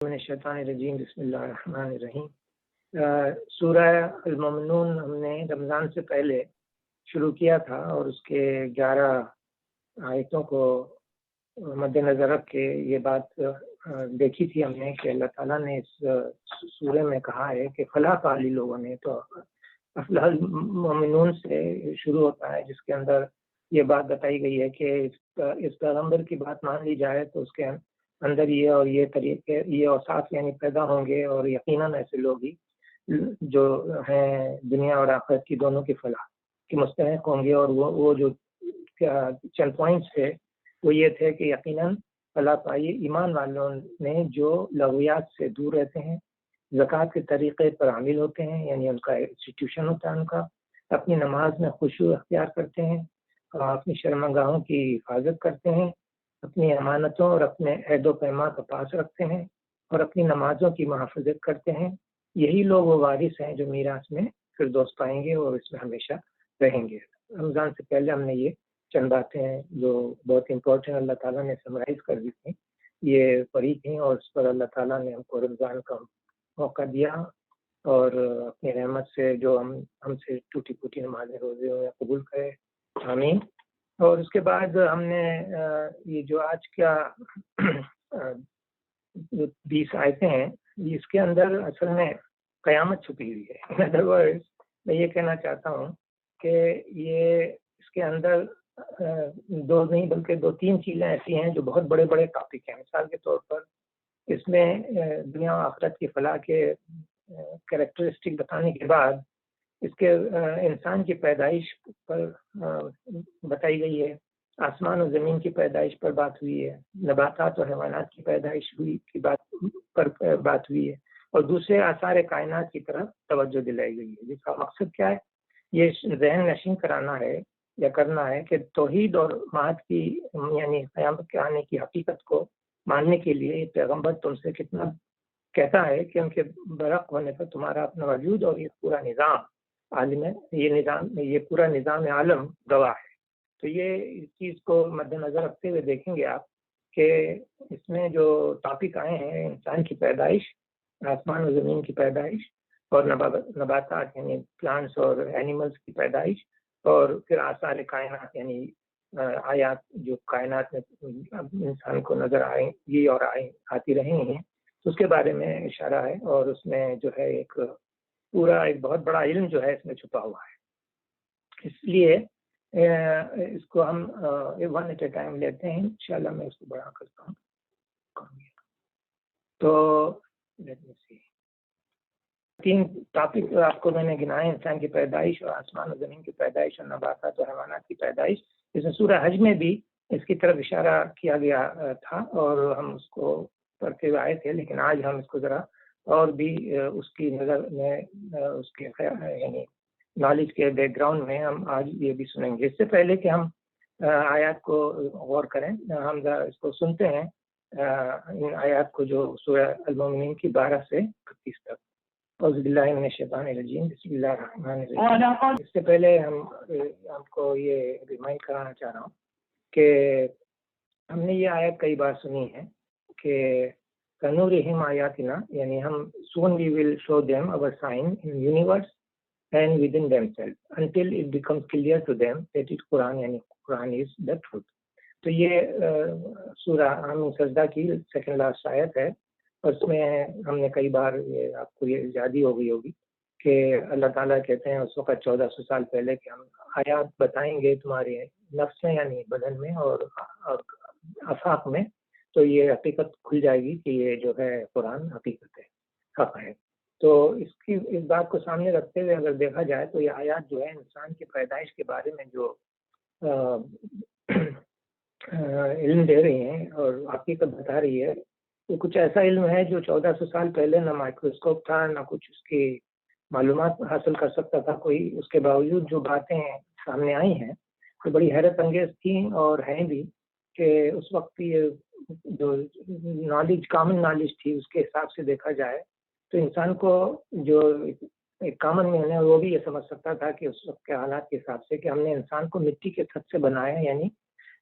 من الشیطان الرجیم بسم اللہ الرحمن الرحیم۔ سورہ المومنون ہم نے رمضان سے پہلے شروع کیا تھا اور اس کے 11 آیتوں کو مد نظر رکھ کے یہ بات دیکھی تھی ہم نے کہ اللہ تعالیٰ نے اس سورہ میں کہا ہے کہ فلاح پالی لوگوں نے، تو افلاح المومنون سے شروع ہوتا ہے، جس کے اندر یہ بات بتائی گئی ہے کہ اس پیغمبر کی بات مان لی جائے تو اس کے اندر یہ اور یہ طریقے، یہ اوصاف یعنی پیدا ہوں گے، اور یقیناً ایسے لوگ ہی جو ہیں دنیا اور آخرت کی دونوں کی فلاح کے مستحق ہوں گے۔ اور وہ جو چند پوائنٹس تھے وہ یہ تھے کہ یقیناً فلاح پائی ایمان والوں نے جو لغویات سے دور رہتے ہیں، زکوٰۃ کے طریقے پر عامل ہوتے ہیں، یعنی ان کا انسٹیٹیوشن ہوتا ہے، ان کا اپنی نماز میں خشوع اختیار کرتے ہیں، اپنی شرمگاہوں کی حفاظت کرتے ہیں، اپنی امانتوں اور اپنے عہد و پیما کا پاس رکھتے ہیں، اور اپنی نمازوں کی محافظت کرتے ہیں۔ یہی لوگ وہ وارث ہیں جو میراث میں فردوس پائیں گے اور اس میں ہمیشہ رہیں گے۔ رمضان سے پہلے ہم نے یہ چند باتیں ہیں جو بہت امپورٹنٹ اللہ تعالیٰ نے سمرائز کر دی تھیں، یہ پڑھی تھیں، اور اس پر اللہ تعالیٰ نے ہم کو رمضان کا موقع دیا اور اپنی رحمت سے جو ہم سے ٹوٹی پھوٹی نمازیں روزے ہو یا قبول کرے، آمین۔ اور اس کے بعد ہم نے یہ جو آج کا 20 آیتیں ہیں، اس کے اندر اصل میں قیامت چھپی ہوئی ہے۔ ان ادر ورڈ میں یہ کہنا چاہتا ہوں کہ یہ اس کے اندر دو نہیں بلکہ 2-3 چیزیں ایسی ہیں جو بہت بڑے بڑے ٹاپک ہیں۔ مثال کے طور پر اس میں دنیا و آخرت کی فلاح کے کریکٹرسٹک بتانے کے بعد اس کے انسان کی پیدائش پر بتائی گئی ہے، آسمان و زمین کی پیدائش پر بات ہوئی ہے، نباتات اور حیوانات کی پیدائش کی بات ہوئی ہے، اور دوسرے آثار کائنات کی طرف توجہ دلائی گئی ہے، جس کا مقصد کیا ہے؟ یہ ذہن نشین کرانا ہے یا کرنا ہے کہ توحید اور معاد کی یعنی قیامت کے آنے کی حقیقت کو ماننے کے لیے یہ پیغمبر تم سے کتنا کہتا ہے کہ ان کے برق ہونے پر تمہارا اپنا وجود اور یہ پورا نظام عالم ہے، یہ پورا نظام عالم گواہ ہے۔ تو یہ اس چیز کو مد نظر رکھتے ہوئے دیکھیں گے آپ کہ اس میں جو ٹاپک آئے ہیں، انسان کی پیدائش، آسمان و زمین کی پیدائش، اور نباتات یعنی پلانٹس اور اینیملز کی پیدائش، اور پھر آثار کائنات یعنی آیات جو کائنات میں انسان کو نظر آئیں گی اور آتی رہی ہیں، اس کے بارے میں اشارہ ہے، اور اس میں جو ہے ایک بہت بڑا علم جو ہے اس میں چھپا ہوا ہے۔ اس لیے اس کو ہم ون ایٹ اے ٹائم لیتے ہیں، انشاءاللہ میں اس کو بڑا کرتا ہوں۔ تو 3 ٹاپک آپ کو میں نے گنائے، انسان کی پیدائش اور آسمان و زمین کی پیدائش اور نباتات اور حیوانات کی پیدائش۔ اس میں سورہ حج میں بھی اس کی طرف اشارہ کیا گیا تھا اور ہم اس کو پڑھتے ہوئے آئے تھے، لیکن آج ہم اس کو ذرا اور بھی اس کی نظر میں اس کے یعنی نالج کے بیک گراؤنڈ میں ہم آج یہ بھی سنیں گے۔ اس سے پہلے کہ ہم آیات کو غور کریں، ہم ذرا اس کو سنتے ہیں، ان آیات کو جو سورہ المومنین کی 12 سے 31 تک۔ اعوذ باللہ من الشیطان الرجیم، بسم اللہ الرحمن الرحیم۔ اس سے پہلے ہم کو یہ ریمائنڈ کرانا چاہ رہا ہوں کہ ہم نے یہ آیت کئی بار سنی ہے کہ سنورہم آیاتنا، یعنی ہم soon we will show them our sign in universe and within themselves until it becomes clear to them that it Quran یعنی قرآن is the truth۔ تو یہ سورہ ہم سجدہ کی سیکنڈ لاسٹ آیت ہے، اور اس میں ہم نے کئی بار یہ آپ کو یہ یاد ہی ہو گئی ہوگی کہ اللہ تعالیٰ کہتے ہیں اس وقت 1400 سال پہلے کہ ہم آیات بتائیں گے تمہارے نفس میں یعنی بدن میں اور آفاق میں، تو یہ حقیقت کھل جائے گی کہ یہ جو ہے قرآن حقیقت ہے، حق ہے۔ تو اس بات کو سامنے رکھتے ہوئے اگر دیکھا جائے تو یہ آیات جو ہے انسان کی پیدائش کے بارے میں جو علم دے رہی ہیں اور حقیقت بتا رہی ہے، وہ کچھ ایسا علم ہے جو 1400 سال پہلے نہ مائکروسکوپ تھا، نہ کچھ اس کی معلومات حاصل کر سکتا تھا کوئی۔ اس کے باوجود جو باتیں سامنے آئی ہیں تو بڑی حیرت انگیز تھیں اور ہیں بھی، کہ اس وقت یہ جو نالج کامن نالج تھی اس کے حساب سے دیکھا جائے تو انسان کو جو ایک کامن مین ہے وہ بھی یہ سمجھ سکتا تھا کہ اس وقت کے حالات کے حساب سے کہ ہم نے انسان کو مٹی کے تھت سے بنایا، یعنی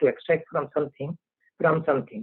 to extract from something.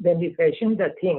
Then we fashion the thing,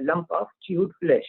lump of chewed flesh,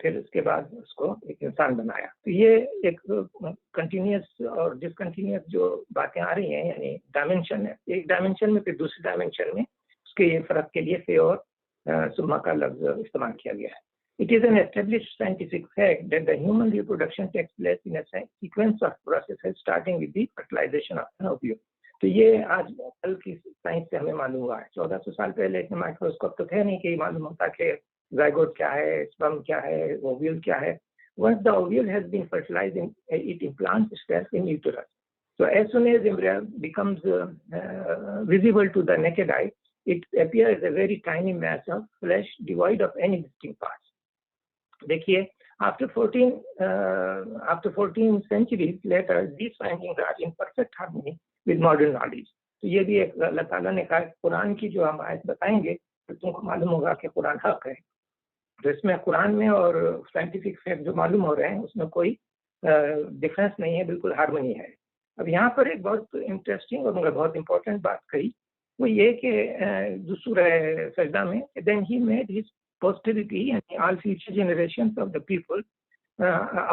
پھر اس کے بعد اس کو ایک انسان بنایا. تو یہ ایک کنٹینیوس اور ڈسکنٹینیوس جو باتیں آ رہی ہیں، یعنی ڈائمینشن ہے، ایک ڈائمینشن میں پھر دوسری ڈائمینشن میں اس کے یہ فرق کے لیے فے اور سما کا لفظ استعمال کیا گیا ہے. It is an established scientific fact that the human reproduction takes place in a sequence of processes starting with the fertilization of an ovule. تو یہ آج کل کی سائنس سے ہمیں معلوم ہوا ہے. 1400 سال پہلے اتنے مائکروسکوپ تو تھے نہیں کہ معلوم ہوتا کہ زائگوٹ کیا ہے، اسپرم کیا ہے، اوویول کیا ہے. Once the ovule has been fertilized, it implants itself in uterus. So as soon as embryo becomes visible to the naked eye, it appears as a very tiny mass of flesh devoid of any distinct parts. دیکھیے after 14 centuries later, these findings are in perfect harmony with modern knowledge. تو یہ بھی ایک اللہ تعالیٰ نے کہا قرآن کی جو ہم آیت بتائیں گے تو تم کو معلوم ہوگا کہ قرآن حق ہے. تو اس میں قرآن میں اور سائنٹیفک فیکٹ جو معلوم ہو رہے ہیں اس میں کوئی ڈفرینس نہیں ہے، بالکل ہارمونی ہے. اب یہاں پر ایک بہت انٹرسٹنگ اور مگر بہت امپورٹنٹ بات کہی، وہ یہ کہ سورہ سجدہ میں then he made his posterity and all future generations of the people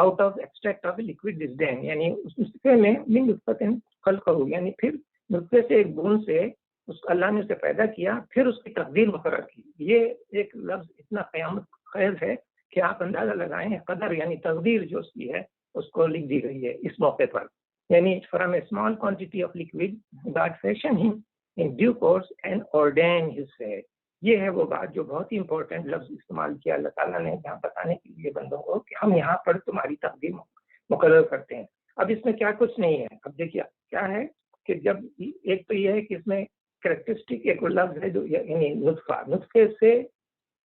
out of extract of liquid disdain. یعنی اس نطفے میں من نطفۃ خلقہ، یعنی پھر نطفے سے ایک بوند سے اس اللہ نے اسے پیدا کیا، پھر اس کی تقدیر مقرر کی. یہ ایک لفظ اتنا قیامت خیز ہے کہ آپ اندازہ لگائیں قدر یعنی تقدیر جو اس کی ہے اس کو لکھ دی گئی ہے اس موقع پر. یعنی from a small quantity of liquid God fashioned him in due course and ordained his fate. یہ ہے وہ بات جو بہت ہی امپورٹنٹ لفظ استعمال کیا اللہ تعالیٰ نے یہاں بتانے کے لیے بندوں کو کہ ہم یہاں پر تمہاری تقدیر مقرر کرتے ہیں. اب اس میں کیا کچھ نہیں ہے. اب دیکھیے کیا ہے کہ جب ایک تو یہ ہے کہ اس میں کریکٹرسٹک ایک لفظ ہے جو یعنی نطفے سے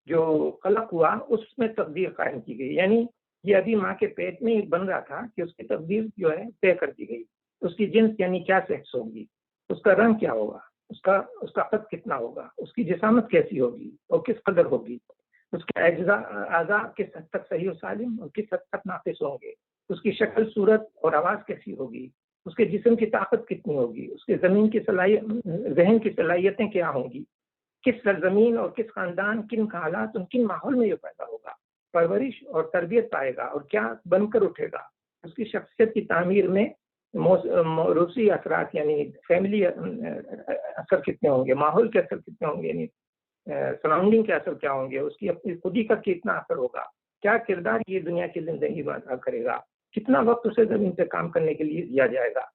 جو خلق ہوا اس میں تقدیر قائم کی گئی. یعنی یہ ابھی ماں کے پیٹ میں بن رہا تھا کہ اس کی تقدیر جو ہے طے کر دی گئی. اس کی جنس یعنی کیا سیکس ہوگی، اس کا رنگ کیا ہوگا، اس کا قد کتنا ہوگا، اس کی جسامت کیسی ہوگی اور کس قدر ہوگی، اس کے اعضاء کس حد تک صحیح و سالم اور کس حد تک ناقص ہوں گے، اس کی شکل صورت اور آواز کیسی ہوگی، اس کے جسم کی طاقت کتنی ہوگی، اس کے ذہن کی صلاحیتیں کیا ہوں گی، کس سرزمین اور کس خاندان، کن حالات اور کن ماحول میں یہ پیدا ہوگا، پرورش اور تربیت پائے گا اور کیا بن کر اٹھے گا، اس کی شخصیت کی تعمیر میں موروثی اثرات یعنی فیملی اثر کتنے ہوں گے، ماحول کے اثر کتنے ہوں گے، یعنی سراؤنڈنگ کے اثر کیا ہوں گے، اس کی اپنی خودی کا کتنا اثر ہوگا، کیا کردار یہ دنیا کی زندگی میں ادا کرے گا، کتنا وقت اسے زمین سے کام کرنے کے لیے دیا جائے گا.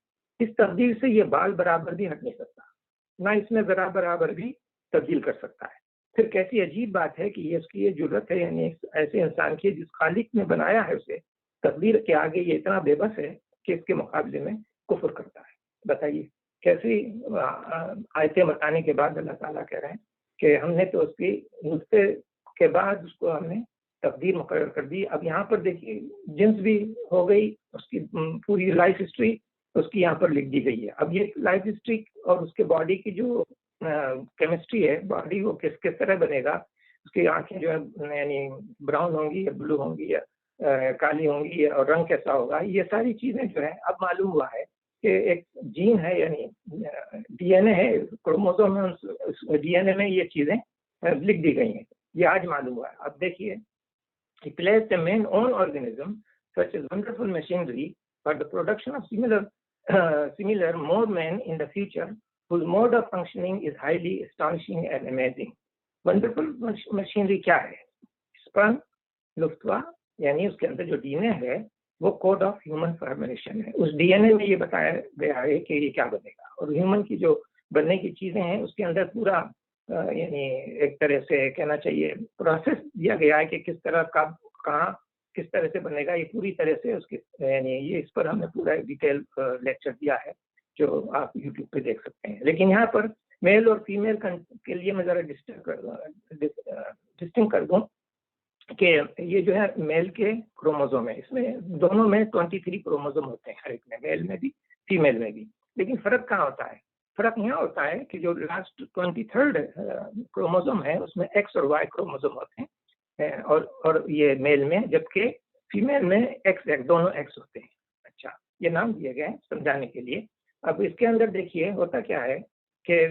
اس تقدیر سے یہ بال برابر بھی ہٹ نہیں سکتا، نہ اس میں ذرا برابر بھی تبدیل کر سکتا ہے. پھر کیسی عجیب بات ہے کہ یہ اس کی یہ جرت ہے، یعنی ایسے انسان کی جس خالق نے بنایا ہے اسے تقدیر کے آگے یہ اتنا بے بس ہے کہ اس کے مقابلے میں کفر کرتا ہے. بتائیے کیسی آیتیں بتانے کے بعد اللہ تعالیٰ کہہ رہے ہیں کہ ہم نے تو اس کی نطفے کے بعد اس کو ہم نے تقدیر مقرر کر دی. اب یہاں پر دیکھیے جنس بھی ہو گئی، اس کی پوری لائف ہسٹری اس کی یہاں پر لکھ دی گئی ہے. اب یہ لائف ہسٹری اور اس کے باڈی کی جو کیمسٹری ہے، باڈی وہ کس طرح بنے گا، اس کی آنکھیں جو ہے یعنی براؤن ہوں گی یا بلو ہوں گی یا کالی ہوں گی اور رنگ کیسا ہوگا، یہ ساری چیزیں جو ہے اب معلوم ہوا ہے کہ ایک جین ہے یعنی ڈی این اے ہے، کروموزوم ہے، ڈی این اے میں یہ چیزیں لکھ دی گئی ہیں. یہ آج معلوم ہوا ہے. اب دیکھیے he placed a man own organism such as wonderful machinery for the production of similar more men in the future whose mode of functioning is highly astonishing and amazing. Wonderful machinery کیا ہے؟ sperm نطفہ یعنی اس کے اندر جو D N اے ہے وہ code of human formation ہے. اس D N اے میں یہ بتایا گیا ہے کہ یہ کیا بنے گا، اور ہیومن کی جو بننے کی چیزیں ہیں اس کے اندر پورا یعنی ایک طرح سے کہنا چاہیے پروسیس دیا گیا ہے کہ کس طرح کہاں کس طرح سے بنے گا. یہ پوری طرح سے اس کی یعنی یہ اس پر ہم نے پورا ڈیٹیل لیکچر دیا ہے جو آپ یوٹیوب پہ دیکھ سکتے ہیں. لیکن یہاں پر میل اور فیمیل کے لیے میں ذرا ڈسٹنگ کر دوں کہ یہ جو ہے میل کے کروموزوم ہے، اس میں دونوں میں 23 کروموزوم ہوتے ہیں، ہر ایک میں، میل میں بھی فیمیل میں بھی. لیکن فرق کہاں ہوتا ہے؟ فرق یہاں ہوتا ہے کہ جو لاسٹ 23rd کروموزوم ہے اس میں ایکس اور وائی کروموزوم ہوتے ہیں اور یہ میل میں، جبکہ فیمیل میں ایکس دونوں ایکس ہوتے ہیں. اچھا، یہ نام دیے گئے ہیں سمجھانے کے لیے. اب اس کے اندر دیکھیے ہوتا کیا ہے کہ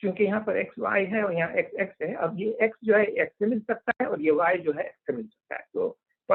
چونکہ یہاں پر ایکس وائی ہے اور یہاں ایکس ایکس ہے، اب یہ ایکس جو ہے ایکس سے مل سکتا ہے اور یہ وائی جو ہے ایکس سے مل سکتا ہے. تو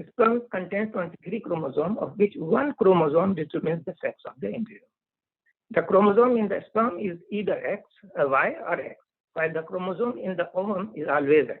sperm contains 23 chromosomes, of which one chromosome determines the sex of the embryo. The chromosome in the sperm is either X, Y or X, while the chromosome in the ovum is always X.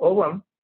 ovum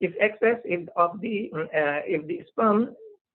if the sperm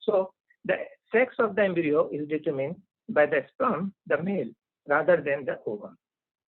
So the sex of the embryo is determined by the sperm, the male, rather than the ovum.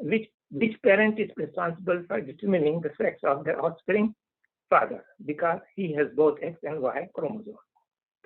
which parent is responsible for determining the sex of the offspring? Father, because he has both X and Y chromosome.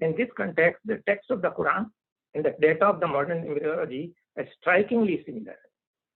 in this context, the text of the Quran and the data of the modern embryology are strikingly similar.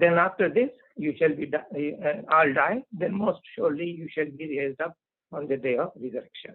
Then after this you shall be all die, then most surely you shall be raised up on the day of resurrection.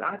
7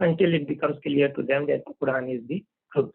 until it becomes clear to them that the Quran is the truth.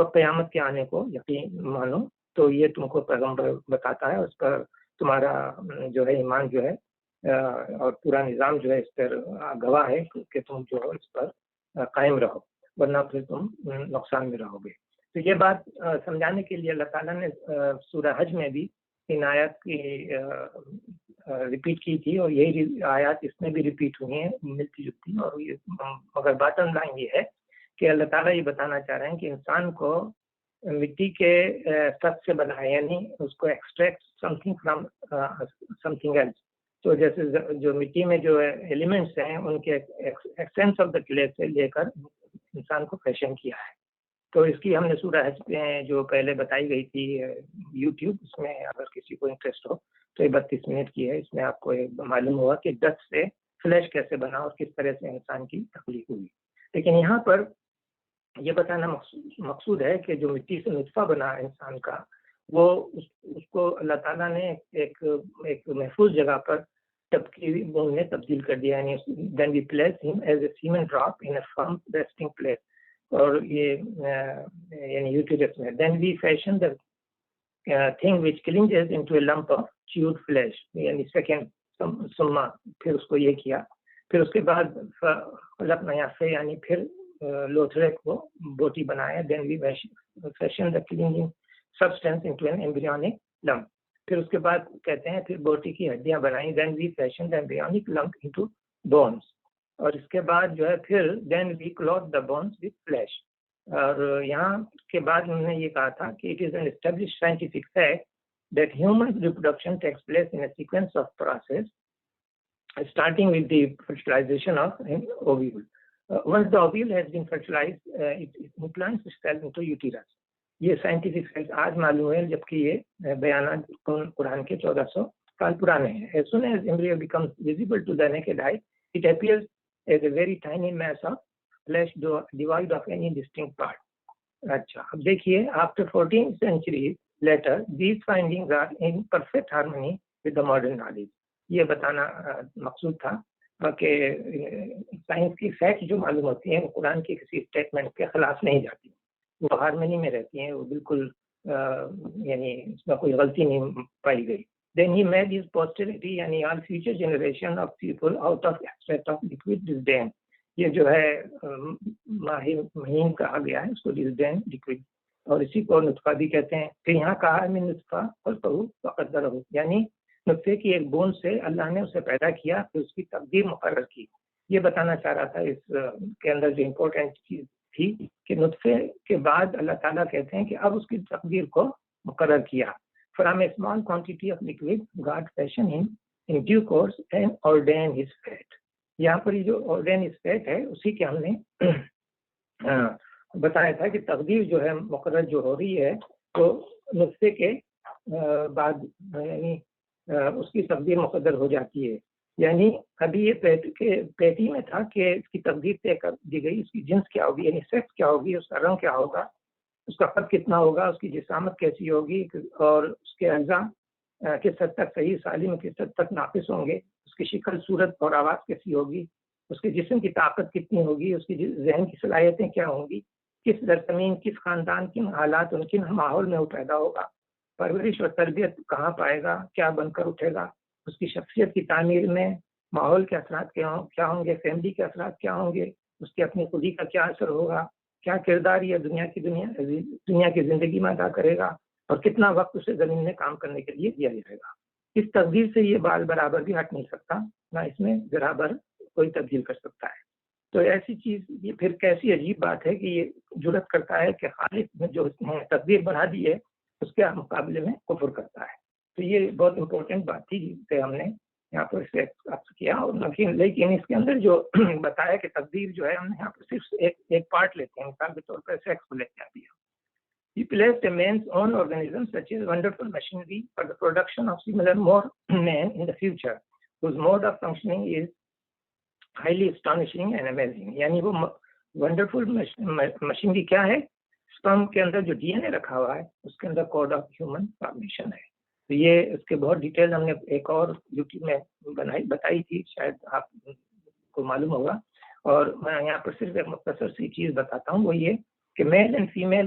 اور قیامت کے آنے کو یقین مانو تو یہ تم کو پیغمبر بتاتا ہے، اس پر تمہارا جو ہے ایمان جو ہے اور پورا نظام جو ہے اس پر گواہ ہے کہ تم جو ہے اس پر قائم رہو، ورنہ پھر تم نقصان میں رہو گے۔ تو یہ بات سمجھانے کے لیے اللہ تعالیٰ نے سورہ حج میں بھی ان آیات کی ریپیٹ کی تھی، اور یہی آیات اس میں بھی ریپیٹ ہوئی ہیں ملتی جلتی، اور مگر باٹم لائن یہ ہے کہ اللہ تعالیٰ یہ بتانا چاہ رہے ہیں کہ انسان کو مٹی کے تخت سے بنایا، یعنی اس کو extract something from something else. تو جیسے جو مٹی میں جو ایلیمنٹس ہیں ان کے ایسنس آف دا کلے سے لے کر انسان کو فیشن کیا ہے۔ تو اس کی ہم نے سورہ حج میں جو پہلے بتائی گئی تھی یوٹیوب، اس میں اگر کسی کو انٹرسٹ ہو تو یہ 32 منٹ کی ہے، اس میں آپ کو معلوم ہوا کہ ڈسٹ سے فلیش کیسے بنا اور کس طرح سے انسان کی تخلیق ہوئی۔ لیکن یہاں پر یہ بتانا مقصود ہے کہ جو مٹی سے نطفہ بنا انسان کا، وہ اس کو اللہ تعالیٰ نے ایک محفوظ جگہ پر تبکیری بون میں تبدیل کر دیا، یعنی then we placed him as a semen drop in a firm resting place، اور یہ یعنی یوٹیوب میں then we fashioned the thing which clinges into a lump of chewed flesh، یعنی سیکنڈ سما پھر اس کو یہ کیا، پھر اس کے بعد خلقنا یافے یعنی پھر لوتھڑے کو بوٹی بنایا، then we fashioned the clinging substance into an embryonic lump، پھر اس کے بعد کہتے ہیں پھر بوٹی کی ہڈیاں بنائیں، then we fashioned the embryonic lump into bones، اور اس کے بعد جو ہے پھر then we clothed the bones with flesh۔ اور یہاں کے بعد انہوں نے یہ کہا تھا کہ it is an established scientific fact that human reproduction takes place in a sequence of process starting with the fertilization of an ovule۔ Once the ovule has been fertilized, it implants itself into uterus۔ یہ scientific fact آج معلوم ہوئے، جبکہ یہ بیانات قرآن کے 1400 سال پرانے ہیں۔ As soon as embryo becomes visible to the naked eye, it appears as a very tiny mass of flesh devoid of any distinct part۔ اچھا اب دیکھیے، after 14 centuries later, these findings are in perfect harmony with the modern knowledge۔ یہ بتانا مقصود تھا کہ science کی fact جو معلوم ہوتی ہیں قرآن کی کسی اسٹیٹمنٹ کے خلاف نہیں جاتی، وہ ہارمنی میں رہتی ہیں، وہ بالکل یعنی اس میں کوئی غلطی نہیں پائی گئی۔ Then he made his posterity یعنی all future generation of people out of extract of liquid disdain۔ یہ جو ہے مہین کہا گیا ہے اس کو disdain liquid، اور اسی کو نطفہ بھی کہتے ہیں۔ پھر یہاں کہا ہے من نطفہ خلقہ فقدرہ، یعنی نطفے کی ایک بوند سے اللہ نے اسے پیدا کیا، پھر اس کی تقدیر مقرر کی۔ یہ بتانا چاہ رہا تھا اس کے اندر جو امپورٹنٹ چیز تھی کہ نطفے کے بعد اللہ تعالیٰ کہتے ہیں کہ اب اس کی تقدیر کو مقرر کیا۔ From a small quantity of liquid, God fashioned him in due course and ordained his fate۔ یہاں پر یہ جو ordained his fate ہے اسی کے ہم نے بتایا تھا کہ تقدیر جو ہے مقرر جو ہو رہی ہے تو نطفے کے بعد یعنی اس کی تقدیر مقدر ہو جاتی ہے۔ یعنی ابھی یہ پیٹی میں تھا کہ اس کی تقدیر طے کر دی گئی، اس کی جنس کیا ہوگی یعنی سیکس کیا ہوگی، اس کا رنگ کیا ہوگا، اس کا قد کتنا ہوگا، اس کی جسامت کیسی ہوگی، اور اس کے اعضاء کس حد تک صحیح سالم کس حد تک ناقص ہوں گے، اس کی شکل صورت اور آواز کیسی ہوگی، اس کے جسم کی طاقت کتنی ہوگی، اس کی ذہن کی صلاحیتیں کیا ہوں گی، کس زرزمین کس خاندان کن حالات ان کن ماحول میں وہ پیدا ہوگا، پرورش اور تربیت کہاں پائے گا، کیا بن کر اٹھے گا، اس کی شخصیت کی تعمیر میں ماحول کے اثرات کیا ہوں گے، فیملی کے اثرات کیا ہوں گے، اس کی اپنی خودی کا کیا اثر ہوگا، کیا کردار یہ دنیا کی زندگی میں ادا کرے گا، اور کتنا وقت اسے زمین میں کام کرنے کے لیے دیا جائے گا۔ اس تقدیر سے یہ بال برابر بھی ہٹ نہیں سکتا، نہ اس میں برابر کوئی تبدیل کر سکتا ہے۔ تو ایسی چیز یہ پھر کیسی عجیب بات ہے کہ یہ جرأت کرتا ہے کہ خالق نے جو تقدیر بنا دی ہے اس کے مقابلے میں کفر کرتا ہے۔ تو یہ بہت امپورٹنٹ بات تھی جسے ہم نے یہاں پر اسے کیا، اور لیکن اس کے اندر جو بتایا کہ تقدیر جو ہے ہم نے یہاں پر صرف ایک پارٹ لیتے ہیں، مثال کے طور پر سیکس کو لیتے ہیں۔ He placed a man's own organism such as wonderful machinery for the production of similar more men in the future, whose mode of functioning is highly astonishing and amazing۔ یعنی وہ ونڈرفل مشینری کیا ہے، sperm کے اندر جو D N اے رکھا ہوا ہے اس کے اندر کوڈ آف ہیومن فارمیشن ہے۔ تو یہ اس کے بہت ڈیٹیل ہم نے ایک اور یوٹیوب میں بتائی تھی، شاید آپ کو معلوم ہوگا، اور میں یہاں پر صرف ایک مختصر سی چیز بتاتا ہوں، وہ یہ کہ male and female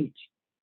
each.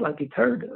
23rd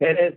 whereas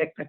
XX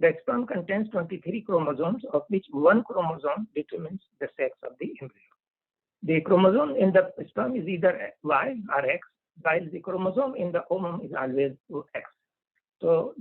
the sperm contains 23 chromosomes, of which one chromosome determines the sex of the embryo. The chromosome in the sperm is either Y or X, while the chromosome in the ovum is always X. So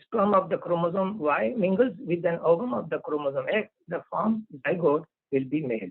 sperm of the chromosome Y mingles with an ovum of the chromosome X, the form zygote will be male.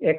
X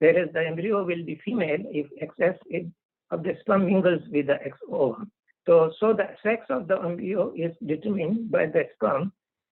whereas the embryo will be female if XS of the sperm mingles with the X ovum. So the sex of the embryo is determined by the sperm,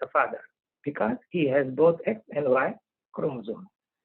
The father, because he has both X and Y chromosome.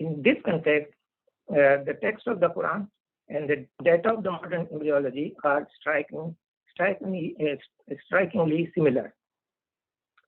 in this context, the text of the Quran and the data of the modern embryology are strikingly similar.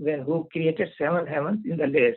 when who created 7 heavens in the layers.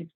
6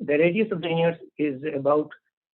the radius of the universe is about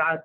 7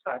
7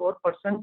4%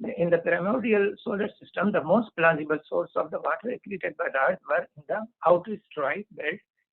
in the primordial solar system, the most plausible source of the water accreted by the Earth were in the outer asteroid belt,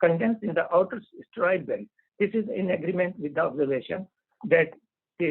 condensed in the outer asteroid belt. This is in agreement with the observation that the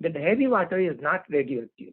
that heavy water is not radioactive.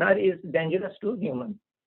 nor is dangerous to human.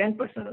10%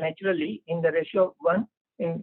naturally in the ratio of 1 in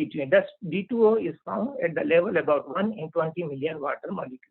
D2O. Thus D2O is found at the level about 1 in 20 million water molecule.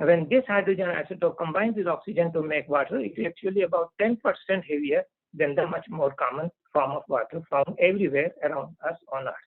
When this hydrogen isotope combines with oxygen to make water, it is actually about 10% heavier than the much more common form of water found everywhere around us on Earth.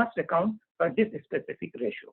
must account for this specific ratio.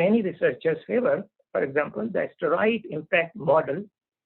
many researchers favor, for example, the asteroid impact model.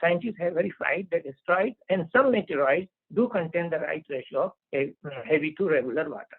scientists have verified that asteroids and some meteoroids do contain the right ratio of heavy to regular water.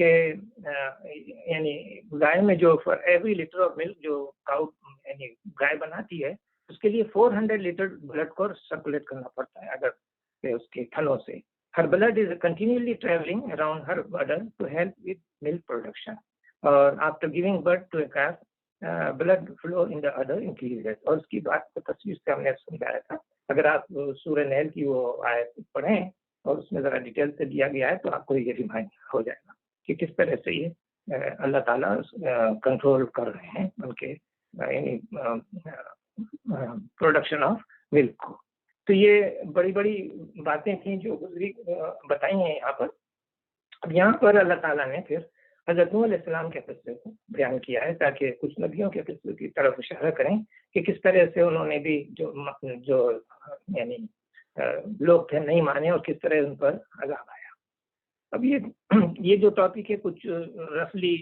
کہ یعنی گائے میں جو for every litre of milk جو cow یعنی گائے بناتی ہے اس کے لیے 400 لیٹر بلڈ کو سرکولیٹ کرنا پڑتا ہے اگر اس کے تھنوں سے. Her blood is continuously travelling around her udder to help with milk production. اور after giving birth to a calf blood flow in the udder increases. اور اس کی بات کو تصویر سے ہم نے سمجھایا تھا. اگر آپ سورہ نیل کی وہ آیت پڑھیں اور اس میں ذرا ڈیٹیل سے دیا گیا ہے تو آپ کو یہ ریمائنڈ ہو جائے گا کہ کس طرح سے یہ اللہ تعالیٰ کنٹرول کر رہے ہیں ان کے یعنی پروڈکشن آف ملک کو. تو یہ بڑی بڑی باتیں تھیں جو گزری بتائی ہیں یہاں پر. اب یہاں پر اللہ تعالیٰ نے پھر حضرت نوح علیہ السلام کے قصے کو بیان کیا ہے تاکہ کچھ نبیوں کے قصے کی طرف اشارہ کریں کہ کس طرح سے انہوں نے بھی جو یعنی لوگ تھے نہیں مانے اور کس طرح ان پر عذاب آیا. اب یہ جو ٹاپک ہے کچھ رفلی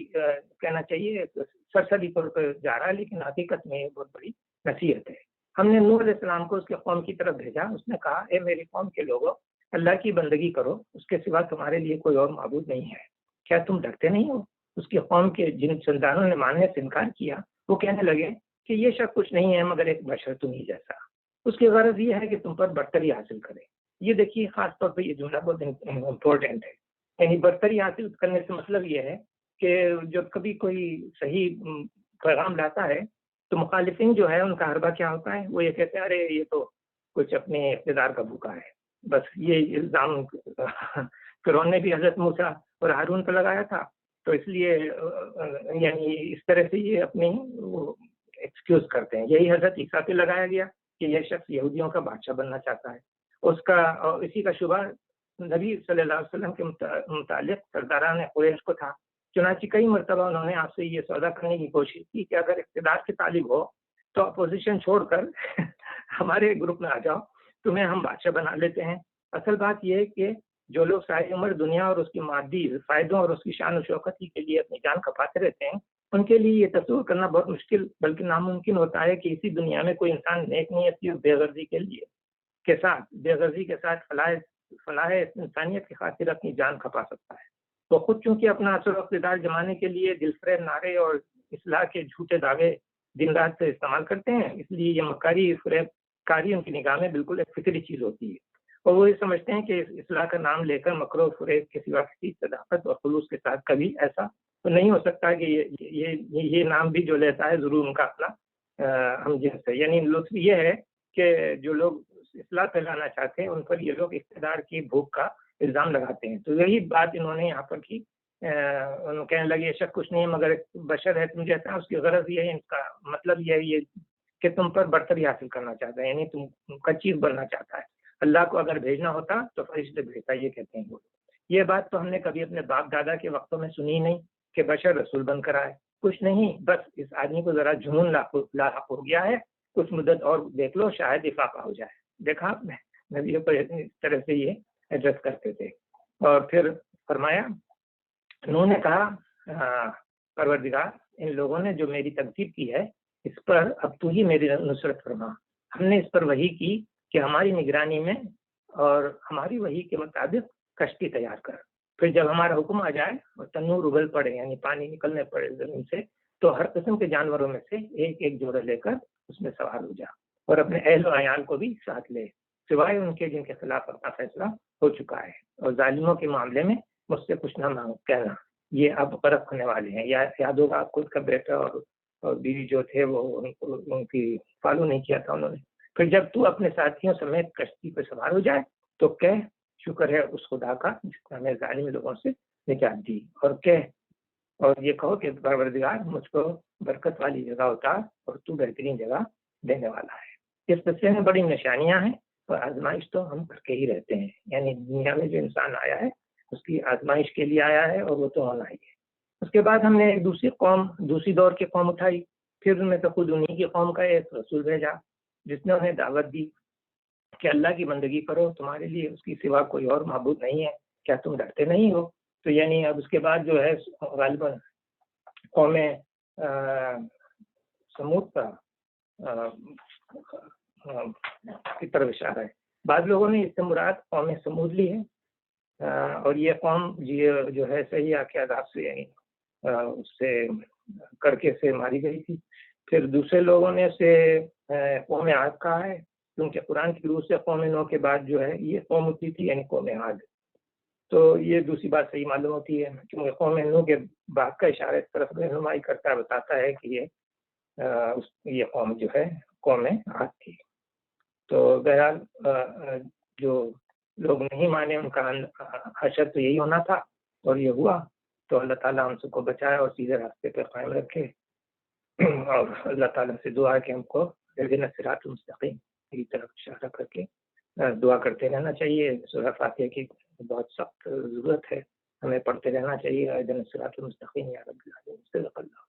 کہنا چاہیے سرسری طور پر جا رہا ہے لیکن حقیقت میں یہ بہت بڑی نصیحت ہے. ہم نے نوح علیہ السلام کو اس کے قوم کی طرف بھیجا. اس نے کہا اے میری قوم کے لوگوں اللہ کی بندگی کرو, اس کے سوا تمہارے لیے کوئی اور معبود نہیں ہے. کیا تم ڈرتے نہیں ہو؟ اس کی قوم کے جن سرداروں نے ماننے سے انکار کیا وہ کہنے لگے کہ یہ شخص کچھ نہیں ہے مگر ایک بشر تمہیں جیسا. اس کی غرض یہ ہے کہ تم پر برتری حاصل کرے. یہ دیکھیے خاص طور پہ یہ جملہ بہت امپورٹنٹ ہے. یعنی برتری حاصل کرنے سے مطلب یہ ہے کہ جب کبھی کوئی صحیح پیغام لاتا ہے تو مخالفین جو ہے ان کا حربہ کیا ہوتا ہے, وہ یہ کہتے ہیں ارے یہ تو کچھ اپنے اقتدار کا بھوکا ہے. بس یہ الزام فرعون نے بھی حضرت موسیٰ اور ہارون پہ لگایا تھا, تو اس لیے یعنی اس طرح سے یہ اپنی ایکسکیوز کرتے ہیں. یہی حضرت عیسیٰ پہ لگایا گیا کہ یہ شخص یہودیوں کا بادشاہ بننا چاہتا ہے. اس کا اسی کا شبہ نبی صلی اللہ علیہ وسلم کے متعلق سرداران قریش کو تھا. چنانچہ کئی مرتبہ انہوں نے آپ سے یہ سودا کرنے کی کوشش کی کہ اگر اقتدار کے طالب ہو تو اپوزیشن چھوڑ کر ہمارے گروپ میں آ جاؤ, تمہیں ہم بادشاہ بنا لیتے ہیں. اصل بات یہ ہے کہ جو لوگ ساری عمر دنیا اور اس کی مادی فائدوں اور اس کی شان و شوکت کے لیے اپنی جان کھپاتے رہتے ہیں, ان کے لیے یہ تصور کرنا بہت مشکل بلکہ ناممکن ہوتا ہے کہ اسی دنیا میں کوئی انسان نیک نیتی اور بے غرضی کے ساتھ فلاح انسانیت کی خاطر اپنی جان کھپا سکتا ہے. تو خود چونکہ اپنا اثر و اقتدار جمانے کے لیے دل فریب نعرے اور اصلاح کے جھوٹے دعوے دن رات سے استعمال کرتے ہیں, اس لیے یہ مکاری فریب کاری ان کی نگاہ میں بالکل ایک فطری چیز ہوتی ہے. اور وہ یہ سمجھتے ہیں کہ اصلاح کا نام لے کر مکر و فریب کے سوا کسی صداقت اور خلوص کے ساتھ کبھی ایسا تو نہیں ہو سکتا کہ یہ نام بھی جو لیتا ہے ضرور ان کا اپنا ہم جنس ہے. یعنی لطف یہ ہے کہ جو لوگ اصلاح پھیلانا چاہتے ہیں ان پر یہ لوگ اقتدار کی بھوک کا الزام لگاتے ہیں. تو یہی بات انہوں نے یہاں پر کی. کہنے لگے یہ شک کچھ نہیں ہے مگر ایک بشر ہے تم جیسا. اس کی غرض یہ ہے, ان کا مطلب یہ ہے یہ کہ تم پر برتری حاصل کرنا چاہتا ہے, یعنی تم کا چیز بننا چاہتا ہے. اللہ کو اگر بھیجنا ہوتا تو فرشتے بھیجتا, یہ کہتے ہیں وہ. یہ بات تو ہم نے کبھی اپنے باپ دادا کے وقتوں میں سنی نہیں کہ بشر رسول بن کر آئے. کچھ نہیں, بس اس آدمی کو ذرا جنون لاحق ہو گیا ہے, کچھ مدت اور دیکھ لو شاید افاقہ ہو جائے. دیکھا آپ نے نبیوں پر اس طرح سے یہ ایڈریس کرتے تھے. اور پھر فرمایا, انہوں نے کہا پروردگار ان لوگوں نے جو میری تکذیب کی ہے اس پر اب تو ہی میری نصرت فرما. ہم نے اس پر وحی کی کہ ہماری نگرانی میں اور ہماری وحی کے مطابق کشتی تیار کر. پھر جب ہمارا حکم آ جائے اور تنور ابل پڑے یعنی پانی نکلنے پڑے زمین سے, تو ہر قسم کے جانوروں میں سے ایک ایک جوڑا لے کر اس میں سوار ہو جا اور اپنے اہل و عیال کو بھی ساتھ لے, سوائے ان کے جن کے خلاف اپنا فیصلہ ہو چکا ہے. اور ظالموں کے معاملے میں مجھ سے کچھ نہ مانگ کہنا, یہ اب غرق ہونے والے ہیں. یاد ہوگا خود کا بیٹا اور بیوی جو تھے وہ ان کی فالو نہیں کیا تھا انہوں نے. پھر جب تو اپنے ساتھیوں سمیت کشتی پہ سوار ہو جائے تو کہہ شکر ہے اس خدا کا جس نے ہمیں ظالم لوگوں سے نجات دی, اور یہ کہو کہ پروردگار مجھ کو برکت والی جگہ اتار اور تو بہترین جگہ دینے والا ہے. اس قصے میں بڑی نشانیاں ہیں اور آزمائش تو ہم کر کے ہی رہتے ہیں. یعنی دنیا میں جو انسان آیا ہے اس کی آزمائش کے لیے آیا ہے اور وہ تو ہونا ہی ہے. اس کے بعد ہم نے ایک دوسری دور کی قوم اٹھائی. پھر ان میں تو خود انہی کی قوم کا ایک رسول بھیجا جس نے انہیں دعوت دی کہ اللہ کی بندگی کرو, تمہارے لیے اس کی سوا کوئی اور معبود نہیں ہے, کیا تم ڈرتے نہیں ہو. تو یعنی اب اس کے بعد جو ہے غالباً قوم سمود کا کی طرف اشارہ ہے. بعض لوگوں نے اس سے مراد قوم سمود لی ہے اور یہ قوم جو ہے صحیح کے عذاب سے یعنی اس سے کڑکے سے ماری گئی تھی. پھر دوسرے لوگوں نے اسے قوم عاد کہا ہے، کیونکہ قرآن کی روح سے قوم نو کے بعد جو ہے یہ قوم اٹھی تھی یعنی قوم عاد. تو یہ دوسری بات صحیح معلوم ہوتی ہے، کیونکہ قوم نو کے بعد کا اشارہ اس طرف رہنمائی کرتا ہے، بتاتا ہے کہ یہ قوم جو ہے قوم عاد تھی. تو بہرحال جو لوگ نہیں مانے ان کا حشر تو یہی ہونا تھا، اور یہ ہوا. تو اللہ تعالیٰ ہم سب کو بچائے اور سیدھے راستے پہ قائم رکھے. اور اللہ تعالیٰ سے دعا ہے کہ ہم کو اہدنا الصراط المستقیم کی طرف اشارہ کر کے دعا کرتے رہنا چاہیے. سورہ فاتحہ کی بہت سخت ضرورت ہے، ہمیں پڑھتے رہنا چاہیے اہدنا الصراط المستقیم یا رب العالمین. صدق اللہ.